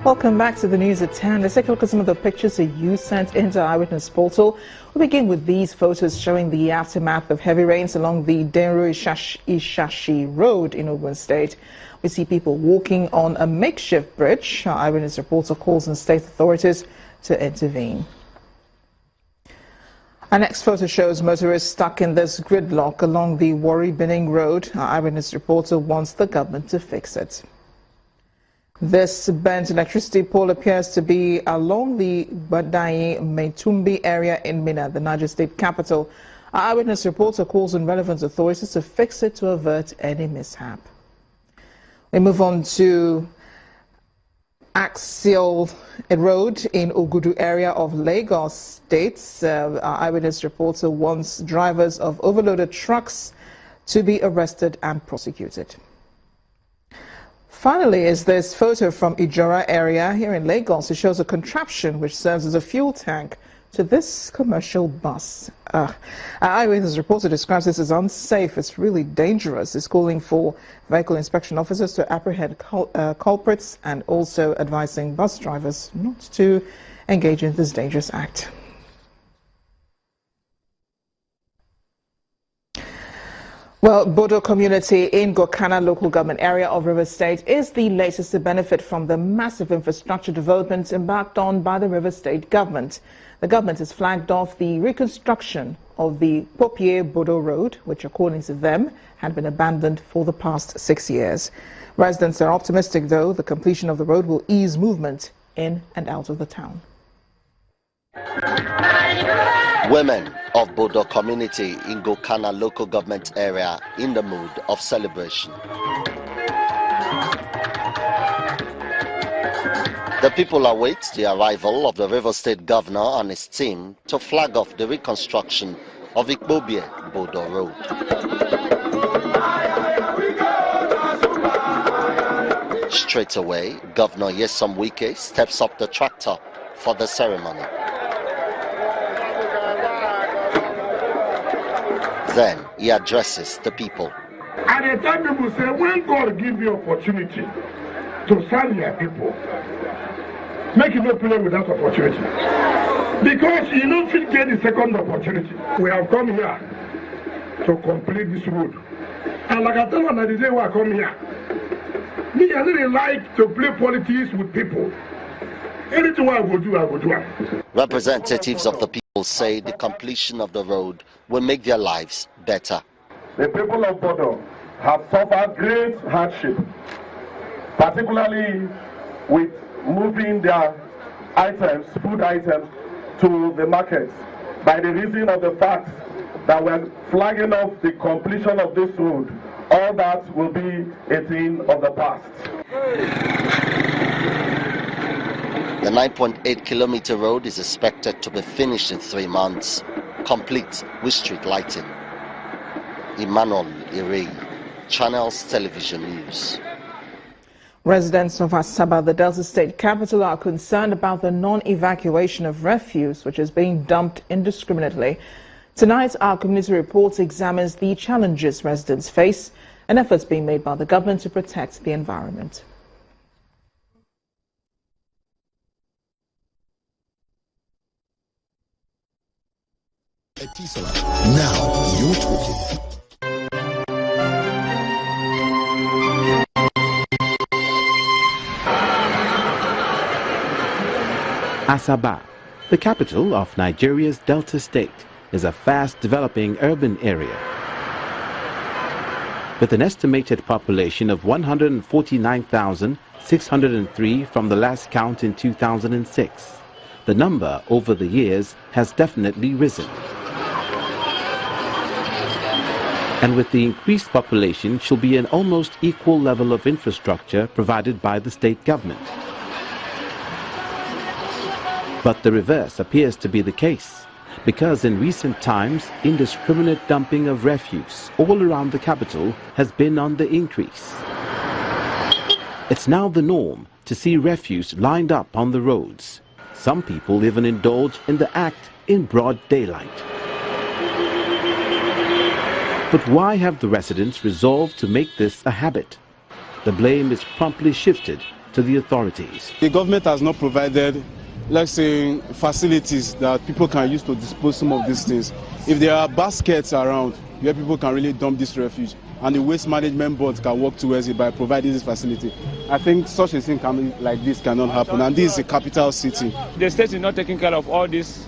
Welcome back to the news at 10. Let's take a look at some of the pictures that you sent into our Eyewitness portal. We'll begin with these photos showing the aftermath of heavy rains along the Denro-Ishashi Road in Ogun State. We see people walking on a makeshift bridge. Our Eyewitness reporter calls on state authorities to intervene. Our next photo shows motorists stuck in this gridlock along the Warri-Binning Road. Our Eyewitness reporter wants the government to fix it. This bent electricity pole appears to be along the Badai-Maitumbi area in Minna, the Niger State capital. Our Eyewitness reporter calls on relevant authorities to fix it to avert any mishap. We move on to Axial Road in Ogudu area of Lagos State. Our Eyewitness reporter wants drivers of overloaded trucks to be arrested and prosecuted. Finally, is this photo from Ijora area here in Lagos. It shows a contraption which serves as a fuel tank to this commercial bus. Our Eyewitness reporter describes this as unsafe. It's really dangerous. It's calling for vehicle inspection officers to apprehend culprits and also advising bus drivers not to engage in this dangerous act. Well, Bodo community in Gokana local government area of Rivers State is the latest to benefit from the massive infrastructure development embarked on by the Rivers State government. The government has flagged off the reconstruction of the Popie Bodo Road, which according to them had been abandoned for the past 6 years. Residents are optimistic, though, the completion of the road will ease movement in and out of the town. Women of Bodo community in Gokana local government area in the mood of celebration. The people await the arrival of the Rivers State governor and his team to flag off the reconstruction of Ikbobie Bodo Road. Straight away, Governor Nyesom Wike steps up the tractor for the ceremony. Then he addresses the people. At the time people say, when God give you opportunity to serve your people, make you not play with that opportunity. Because you don't fit get the second opportunity. We have come here to complete this road. And like I tell you, the day we are coming here, me, I really like to play politics with people. Anything I will do, I will do it. Representatives of the people say the completion of the road will make their lives better. The people of Bodo have suffered great hardship, particularly with moving their items, food items, to the markets by the reason of the fact that we're flagging off the completion of this road. All that will be a thing of the past. The 9.8-kilometer road is expected to be finished in 3 months, complete with street lighting. Emmanuel Ire, Channels Television News. Residents of Asaba, the Delta State capital, are concerned about the non-evacuation of refuse, which is being dumped indiscriminately. Tonight, our community report examines the challenges residents face and efforts being made by the government to protect the environment. Now you're talking. Asaba, the capital of Nigeria's Delta State, is a fast-developing urban area. With an estimated population of 149,603 from the last count in 2006, the number over the years has definitely risen. And with the increased population shall be an almost equal level of infrastructure provided by the state government. But the reverse appears to be the case, because in recent times, indiscriminate dumping of refuse all around the capital has been on the increase. It's now the norm to see refuse lined up on the roads. Some people even indulge in the act in broad daylight. But why have the residents resolved to make this a habit? The blame is promptly shifted to the authorities. The government has not provided, let's say, facilities that people can use to dispose some of these things. If there are baskets around where people can really dump this refuse, and the waste management board can work towards it by providing this facility, I think such a thing like this cannot happen. And this is a capital city. The state is not taking care of all this,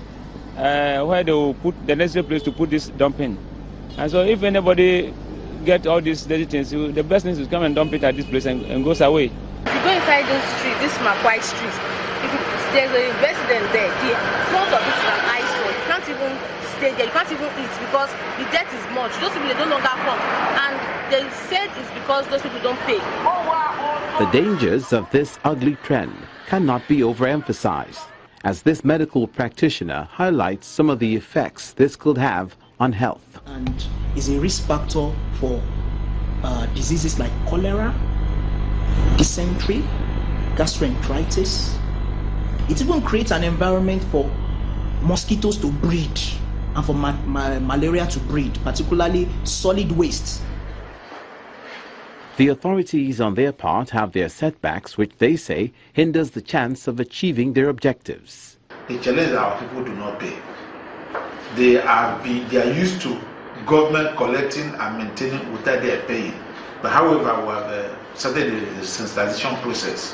where they will put the necessary place to put this dumping. And so if anybody get all these dirty things, the best thing is to come and dump it at this place and goes away. If you go inside those streets, this Makwai street, there's a resident there, the front of it is an eyesore. You can't even stay there, you can't even eat because the dirt is much. Those people, they no longer come. And they said it's because those people don't pay. The dangers of this ugly trend cannot be overemphasized, as this medical practitioner highlights some of the effects this could have on health. And is a risk factor for diseases like cholera, dysentery, gastroenteritis. It even creates an environment for mosquitoes to breed and for malaria to breed, particularly solid waste. The authorities on their part have their setbacks, which they say hinders the chance of achieving their objectives. The challenge is our people do not pay. They are used to government collecting and maintaining without their paying. But however, we have started the sensitization process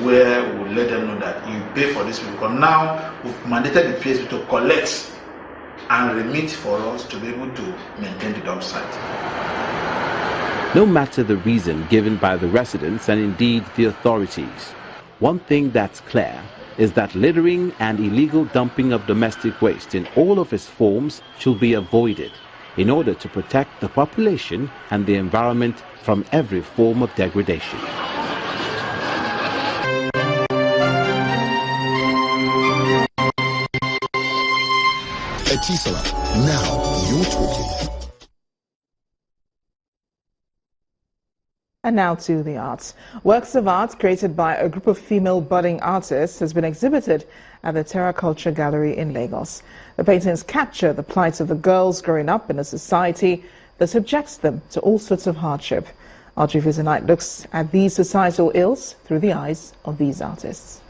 where we let them know that you pay for this because now we've mandated the PSB to collect and remit for us to be able to maintain the dump site. No matter the reason given by the residents and indeed the authorities, one thing that's clear is that littering and illegal dumping of domestic waste in all of its forms should be avoided in order to protect the population and the environment from every form of degradation. Etisalat, now you're talking. And now to the arts. Works of art created by a group of female budding artists has been exhibited at the Terra Culture Gallery in Lagos. The paintings capture the plight of the girls growing up in a society that subjects them to all sorts of hardship. Our Vision tonight looks at these societal ills through the eyes of these artists.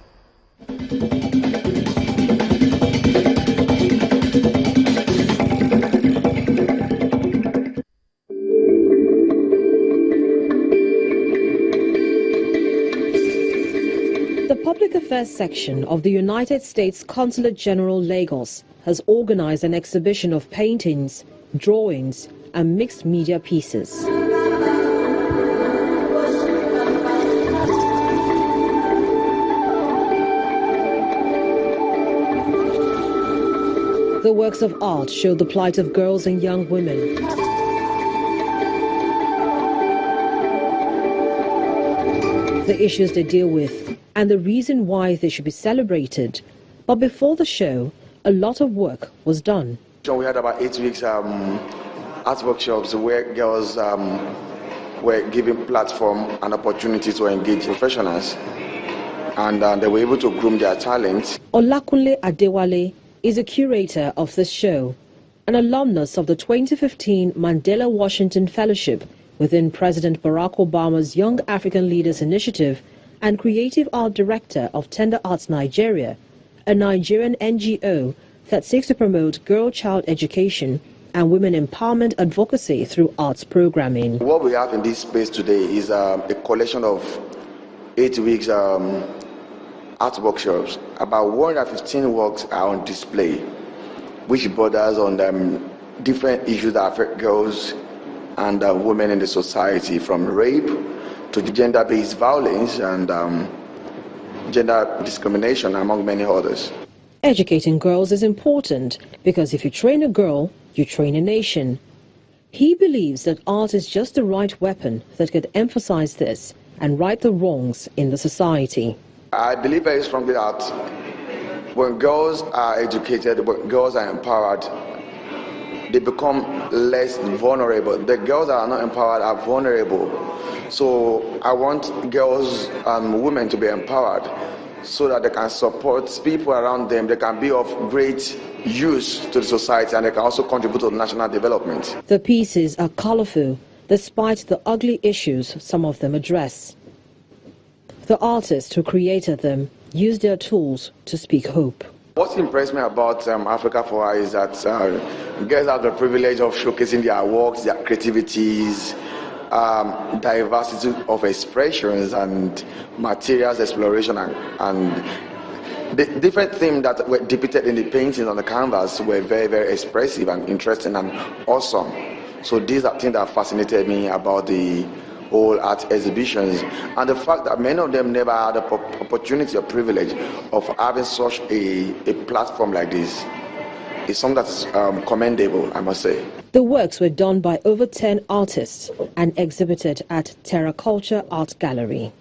The Public Affairs section of the United States Consulate General Lagos has organized an exhibition of paintings, drawings, and mixed media pieces. The works of art show the plight of girls and young women. The issues they deal with and the reason why they should be celebrated. But before the show, a lot of work was done. We had about 8 weeks art workshops where girls were given platform and opportunity to engage professionals, and they were able to groom their talents. Olakunle Adewale is a curator of this show, an alumnus of the 2015 Mandela Washington Fellowship within President Barack Obama's Young African Leaders Initiative and creative art director of Tender Arts Nigeria, a Nigerian NGO that seeks to promote girl-child education and women empowerment advocacy through arts programming. What we have in this space today is a collection of 8 weeks art workshops. About 115 works are on display, which borders on different issues that affect girls and women in the society, from rape to gender-based violence and gender discrimination, among many others. Educating girls is important because if you train a girl, you train a nation. He believes that art is just the right weapon that could emphasize this and right the wrongs in the society. I believe very strongly that when girls are educated, when girls are empowered, they become less vulnerable. The girls that are not empowered are vulnerable. So I want girls and women to be empowered so that they can support people around them. They can be of great use to the society, and they can also contribute to national development. The pieces are colorful, despite the ugly issues some of them address. The artists who created them used their tools to speak hope. What impressed me about Africa for Her is that girls have the privilege of showcasing their works, their creativities, diversity of expressions and materials exploration, and the different themes that were depicted in the paintings on the canvas were very, very expressive and interesting and awesome. So these are things that fascinated me about the whole art exhibitions, and the fact that many of them never had the opportunity or privilege of having such a platform like this is something that's commendable, I must say. The works were done by over 10 artists and exhibited at Terra Culture Art Gallery.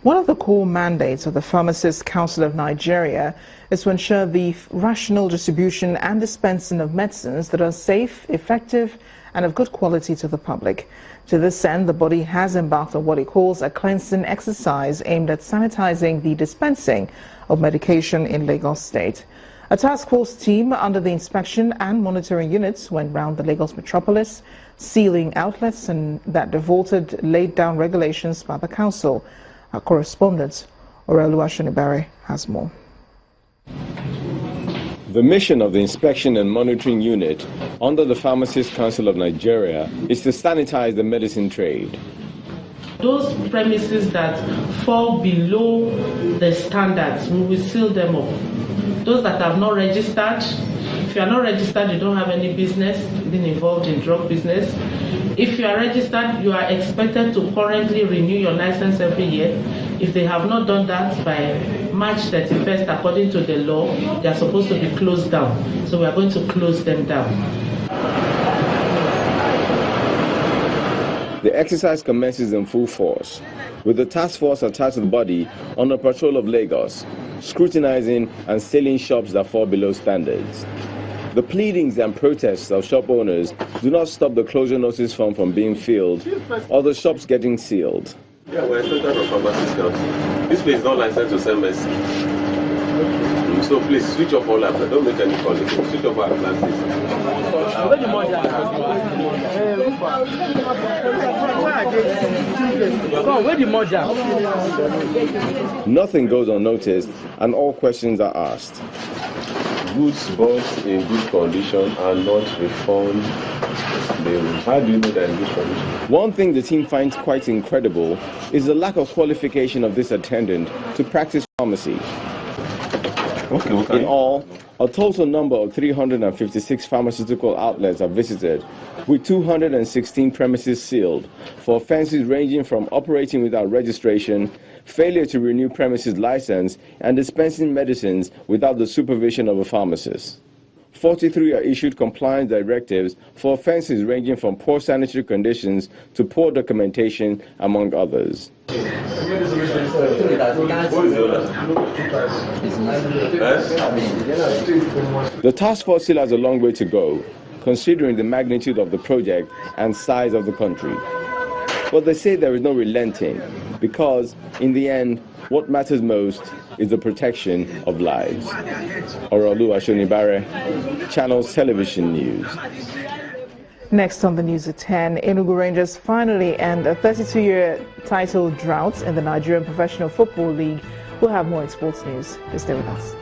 One of the core mandates of the Pharmacists Council of Nigeria is to ensure the rational distribution and dispensing of medicines that are safe, effective, and of good quality to the public. To this end, the body has embarked on what it calls a cleansing exercise aimed at sanitizing the dispensing of medication in Lagos State. A task force team under the inspection and monitoring units went round the Lagos metropolis, sealing outlets and that defaulted laid down regulations by the council. Our correspondent, Orelu Ashonibare, has more. The mission of the Inspection and Monitoring Unit under the Pharmacists Council of Nigeria is to sanitize the medicine trade. Those premises that fall below the standards, we will seal them up. Those that have not registered, if you are not registered, you don't have any business being involved in drug business. If you are registered, you are expected to currently renew your license every year. If they have not done that by March 31st, according to the law, they are supposed to be closed down. So we are going to close them down. The exercise commences in full force, with the task force attached to the body on a patrol of Lagos, scrutinizing and sealing shops that fall below standards. The pleadings and protests of shop owners do not stop the closure notice form from being filled or the shops getting sealed. Yeah, we're expected from Pharmacists Council. This place is not licensed to sell medicine. So please switch off all appliances. Don't make any calls. Switch off our appliances. Nothing goes unnoticed and all questions are asked. Goods bought in good condition are not reformed. How do you know they're in good condition? One thing the team finds quite incredible is the lack of qualification of this attendant to practice pharmacy. Okay. In all, a total number of 356 pharmaceutical outlets are visited, with 216 premises sealed for offences ranging from operating without registration, failure to renew premises license, and dispensing medicines without the supervision of a pharmacist. 43 are issued compliance directives for offences ranging from poor sanitary conditions to poor documentation, among others. The task force still has a long way to go, considering the magnitude of the project and size of the country. But they say there is no relenting, because in the end, what matters most is the protection of lives. Orolu Ashonibare, Channels Television News. Next on the news at 10, Enugu Rangers finally end a 32-year title drought in the Nigerian Professional Football League. We'll have more in sports news. Stay with us.